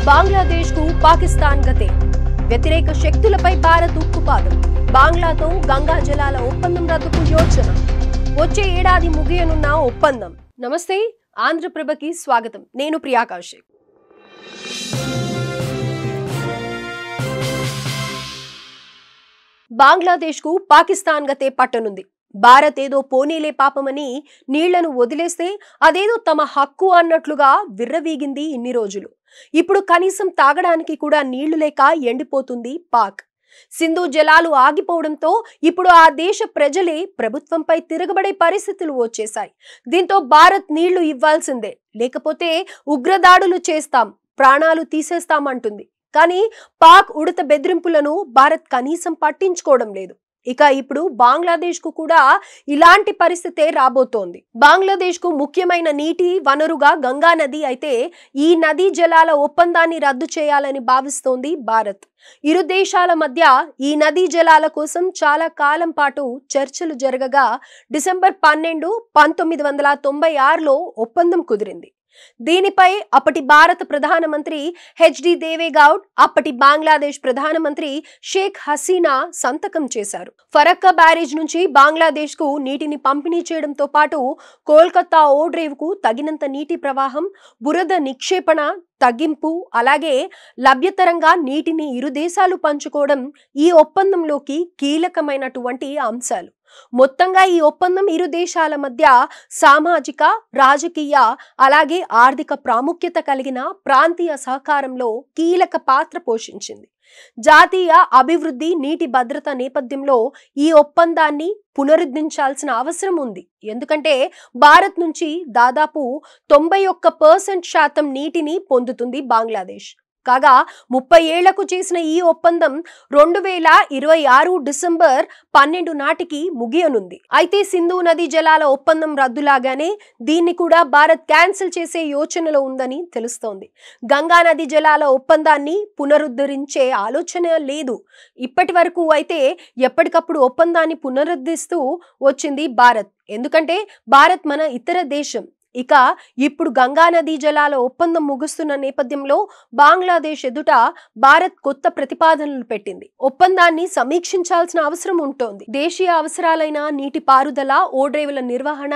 బంగ్లాదేశ్ కు పాకిస్తాన్ గతే వ్యతిరేక శక్తులపై భారత్ ఉక్కుపాదం బంగ్లాతో గంగా జలాల ఒప్పందం రద్దుకు యోచన వచ్చే ఏడాది ముగియనున్న ఒప్పందం నమస్తే ఆంధ్రప్రభకి స్వాగతం నేను ప్రియాకాష్ బంగ్లాదేశ్ కు పాకిస్తాన్ గతే పట్టనుంది భారత్ ఏదో పోనీలే పాపమని నీళ్లను వదిలేస్తే అదేదో తమ హక్కు అన్నట్లుగా విర్రవీగింది ఇన్ని రోజులు ఇప్పుడు కనీసం తాగడానికి కూడా నీళ్లు లేక ఎండిపోతుంది పాక్ సింధు జలాలు ఆగిపోవడంతో ఇప్పుడు ఆ దేశ ప్రజలే ప్రభుత్వంపై తిరగబడే పరిస్థితులు వచ్చేశాయి దీంతో భారత్ నీళ్లు ఇవ్వాల్సిందే లేకపోతే ఉగ్రదాడులు చేస్తాం ప్రాణాలు తీసేస్తామంటుంది కానీ పాక్ ఉడత బెదిరింపులను భారత్ కనీసం పట్టించుకోవడం లేదు ఇక ఇప్పుడు బంగ్లాదేశ్ కు కూడా ఇలాంటి పరిస్థితే రాబోతోంది బంగ్లాదేశ్ కు ముఖ్యమైన నీటి వనరుగా గంగా నది అయితే ఈ నదీ జలాల ఒప్పందాన్ని రద్దు చేయాలని భావిస్తోంది భారత్ ఇరు దేశాల మధ్య ఈ నదీ జలాల కోసం చాలా కాలం పాటు చర్చలు జరగగా డిసెంబర్ 12, 1996లో ఒప్పందం కుదిరింది దీనిపై అప్పటి భారత ప్రధానమంత్రి హెచ్డి దేవేగౌడ్ అప్పటి బంగ్లాదేశ్ ప్రధానమంత్రి షేక్ హసీనా సంతకం చేశారు ఫరక్కా బ్యారేజ్ నుంచి బంగ్లాదేశ్ కు నీటిని పంపిణీ చేయడంతో పాటు కోల్కతా ఓడ్రేవ్ కు తగినంత నీటి ప్రవాహం బురద నిక్షేపణ తగ్గింపు అలాగే లభ్యతరంగా నీటిని ఇరు దేశాలు పంచుకోవడం ఈ ఒప్పందంలోకి కీలకమైనటువంటి అంశాలు మొత్తంగా ఈ ఒప్పందం ఇరు దేశాల మధ్య సామాజిక రాజకీయ అలాగే ఆర్థిక ప్రాముఖ్యత కలిగిన ప్రాంతీయ సహకారంలో కీలక పాత్ర పోషించింది జాతీయ అభివృద్ధి నీటి భద్రత నేపథ్యంలో ఈ ఒప్పందాన్ని పునరుద్ధరించాల్సిన అవసరం ఉంది ఎందుకంటే భారత్ నుంచి దాదాపు 91% నీటిని పొందుతుంది బంగ్లాదేశ్ కాగా 30 ఏళ్లకు చేసిన ఈ ఒప్పందం 2026 డిసెంబర్ 12 నాటికి ముగియనుంది అయితే సింధు నదీ జలాల ఒప్పందం రద్దులాగానే దీన్ని కూడా భారత్ క్యాన్సిల్ చేసే యోచనలో ఉందని తెలుస్తోంది గంగా నదీ జలాల ఒప్పందాన్ని పునరుద్ధరించే ఆలోచన లేదు ఇప్పటి వరకు అయితే ఎప్పటికప్పుడు ఒప్పందాన్ని పునరుద్ధరిస్తూ వచ్చింది భారత్ ఎందుకంటే భారత్ మన ఇతర దేశం ఇక ఇప్పుడు గంగా నదీ జలాల ఒప్పందం ముగుస్తున్న నేపథ్యంలో బంగ్లాదేశ్ ఎదుట భారత్ కొత్త ప్రతిపాదనలు పెట్టింది ఒప్పందాన్ని సమీక్షించాల్సిన అవసరం ఉంటోంది దేశీయ అవసరాలైన నీటి పారుదల ఓడ్రేవుల నిర్వహణ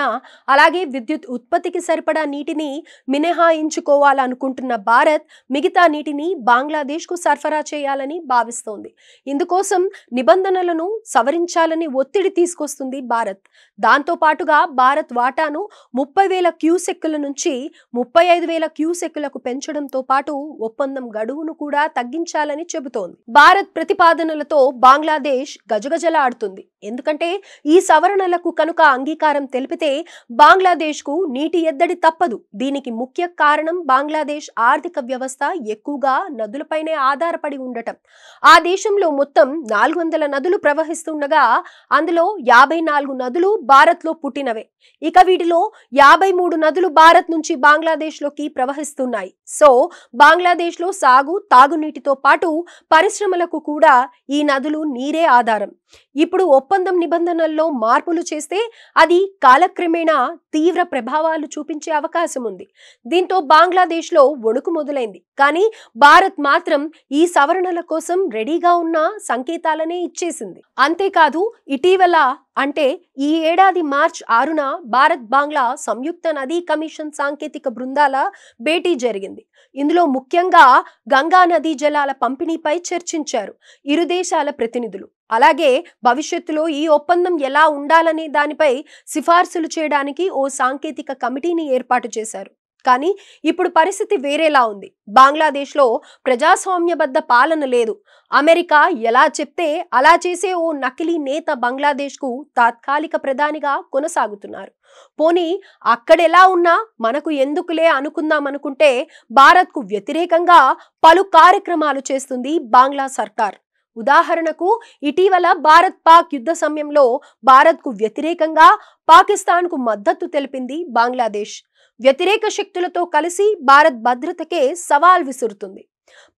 అలాగే విద్యుత్ ఉత్పత్తికి సరిపడా నీటిని మినహాయించుకోవాలనుకుంటున్న భారత్ మిగతా నీటిని బంగ్లాదేశ్ కు సరఫరా చేయాలని భావిస్తోంది ఇందుకోసం నిబంధనలను సవరించాలని ఒత్తిడి తీసుకొస్తుంది భారత్ దాంతో పాటుగా భారత్ వాటాను 30,000 క్యూసెక్కుల నుంచి 35,000 క్యూసెక్కులకు పెంచడంతో పాటు ఒప్పందం గడువును కూడా తగ్గించాలని చెబుతోంది భారత్ ప్రతిపాదనలతో బంగ్లాదేశ్ గజగజలాడుతుంది ఎందుకంటే ఈ సవరణలకు కనుక అంగీకారం తెలిపితే బంగ్లాదేశ్ కు నీటి ఎద్దడి తప్పదు దీనికి ముఖ్య కారణం బంగ్లాదేశ్ ఆర్థిక వ్యవస్థ ఎక్కువగా నదులపైనే ఆధారపడి ఉండటం ఆ దేశంలో మొత్తం 400 నదులు ప్రవహిస్తుండగా అందులో 54 నదులు భారత్ లో పుట్టినవే ఇక వీటిలో 53 నదులు భారత్ నుంచి బంగ్లాదేశ్ లోకి ప్రవహిస్తున్నాయి సో బంగ్లాదేశ్ లో సాగు తాగునీటితో పాటు పరిశ్రమలకు కూడా ఈ నదులు నీరే ఆధారం ఇప్పుడు ఒప్పందం నిబంధనల్లో మార్పులు చేస్తే అది కాలక్రమేణా తీవ్ర ప్రభావాలు చూపించే అవకాశం ఉంది దీంతో బంగ్లాదేశ్ లో వణుకు మొదలైంది కానీ భారత్ మాత్రం ఈ సవరణల కోసం రెడీగా ఉన్న సంకేతాలనే ఇచ్చేసింది అంతేకాదు ఇటీవల అంటే ఈ ఏడాది మార్చి 6న భారత్ బంగ్లా సంయుక్త నదీ కమిషన్ సాంకేతిక బృందాల భేటీ జరిగింది ఇందులో ముఖ్యంగా గంగా నదీ జలాల పంపిణీపై చర్చించారు ఇరు దేశాల ప్రతినిధులు అలాగే భవిష్యత్తులో ఈ ఒప్పందం ఎలా ఉండాలనే దానిపై సిఫార్సులు చేయడానికి ఓ సాంకేతిక కమిటీని ఏర్పాటు చేశారు కానీ ఇప్పుడు పరిస్థితి వేరేలా ఉంది బంగ్లాదేశ్ లో ప్రజాస్వామ్యబద్ధ పాలన లేదు అమెరికా ఎలా చెప్తే అలా చేసే ఓ నకిలీ నేత బంగ్లాదేశ్ కు తాత్కాలిక ప్రధానిగా కొనసాగుతున్నారు పోనీ అక్కడెలా ఉన్నా మనకు ఎందుకులే అనుకుందాం అనుకుంటే భారత్ కు వ్యతిరేకంగా పలు కార్యక్రమాలు చేస్తుంది బంగ్లా సర్కార్ ఉదాహరణకు ఇటీవల భారత్ పాక్ యుద్ధ సమయంలో భారత్ కు వ్యతిరేకంగా పాకిస్తాన్ కు మద్దతు తెలిపింది బంగ్లాదేశ్ వ్యతిరేక శక్తులతో కలిసి భారత్ భద్రతకే సవాల్ విసురుతుంది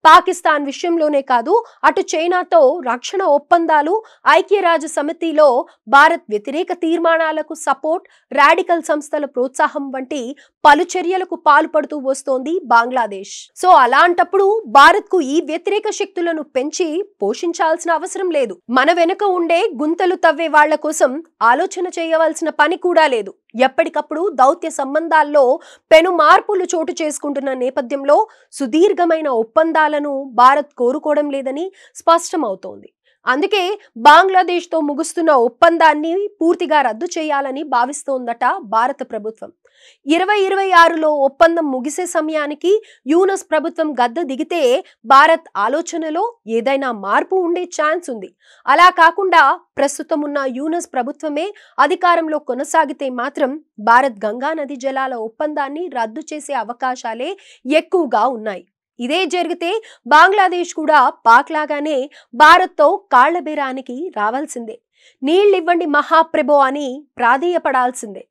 పాకిస్తాన్ విషయంలోనే కాదు, అటు చైనాతో రక్షణ ఒప్పందాలు, ఐక్యరాజ్య సమితిలో భారత్ వ్యతిరేక తీర్మానాలకు సపోర్ట్, రాడికల్ సంస్థల ప్రోత్సాహం వంటి పలు చర్యలకు పాల్పడుతూ వస్తోంది బంగ్లాదేశ్. సో అలాంటప్పుడు భారత్ కు ఈ వ్యతిరేక శక్తులను పెంచి పోషించాల్సిన అవసరం లేదు. మన వెనుక ఉండే గుంతలు తవ్వే వాళ్ల కోసం ఆలోచన చేయవలసిన పని కూడా లేదు. ఎప్పటికప్పుడు దౌత్య సంబంధాల్లో పెను మార్పులు చోటు చేసుకుంటున్న నేపథ్యంలో సుదీర్ఘమైన ఒప్పందాలను భారత్ కోరుకోవడం లేదని స్పష్టమవుతోంది. అందుకే బంగ్లాదేశ్తో ముగుస్తున్న ఒప్పందాన్ని పూర్తిగా రద్దు చేయాలని భావిస్తోందట భారత ప్రభుత్వం. 2026లో ఒప్పందం ముగిసే సమయానికి యూనస్ ప్రభుత్వం గద్దె దిగితే భారత్ ఆలోచనలో ఏదైనా మార్పు ఉండే ఛాన్స్ ఉంది. అలా కాకుండా ప్రస్తుతం ఉన్న యూనస్ ప్రభుత్వమే అధికారంలో కొనసాగితే మాత్రం భారత్ గంగా నది జలాల ఒప్పందాన్ని రద్దు చేసే అవకాశాలే ఎక్కువగా ఉన్నాయి. ఇదే జరిగితే బంగ్లాదేశ్ కూడా పాక్ లాగానే భారత్తో కాళ్లబేరానికి రావాల్సిందే. నీళ్ళివ్వండి మహాప్రభో అని ప్రాధేయపడాల్సిందే.